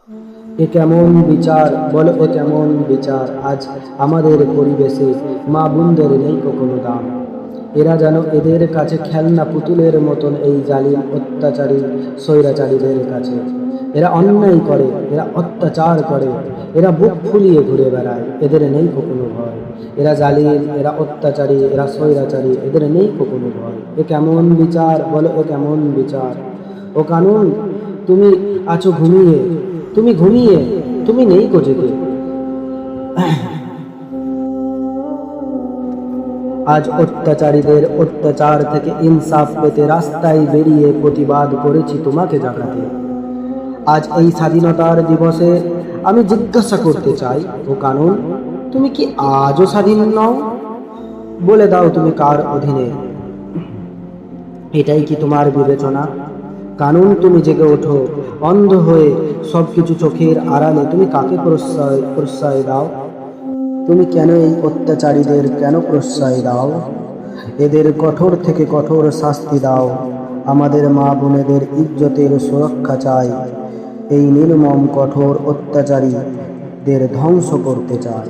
এ কেমন বিচার বলো, এ কেমন বিচার? আজ আমাদের পরিবেশে মা বোনদের নেই কোনো দাম। এরা যেন এদের কাছে খেলনা পুতুলের মতন, এই জালিম অত্যাচারী স্বৈরাচারীদের কাছে। এরা অন্যায় করে, এরা অত্যাচার করে, এরা বুক ফুলিয়ে ঘুরে বেড়ায়, এদের নেই কোনো ভয়। এরা জালিম, এরা অত্যাচারী, এরা স্বৈরাচারী, এদের নেই কোনো ভয়। এ কেমন বিচার বলো, এ কেমন বিচার? ও কানুন, তুমি আছো ঘুমিয়ে, তুমি ঘুমিয়ে, তুমি নেই কো জেগে। আজ অত্যাচারীদের অত্যাচার থেকে ইনসাফ পেতে রাস্তায় বেরিয়ে প্রতিবাদ করেছি তোমাকে জাগাতে। আজ এই স্বাধীনতার দিবসে আমি জিজ্ঞাসা করতে চাই, ও কানুন, তুমি কি আজও স্বাধীন নও? বলে দাও, তুমি কার অধীনে? এটাই কি তোমার বিবেচনা? কানুন, তুমি জেগে ওঠো। অন্ধ হয়ে সবকিছু চোখের আড়ালে তুমি কাকে প্রশ্রয় দাও? তুমি কেন এই অত্যাচারীদের কেন প্রশ্রয় দাও? এদের কঠোর থেকে কঠোর শাস্তি দাও। আমাদের মা বোনেদের ইজ্জতের সুরক্ষা চাই। এই নির্মম কঠোর অত্যাচারীদের ধ্বংস করতে চায়।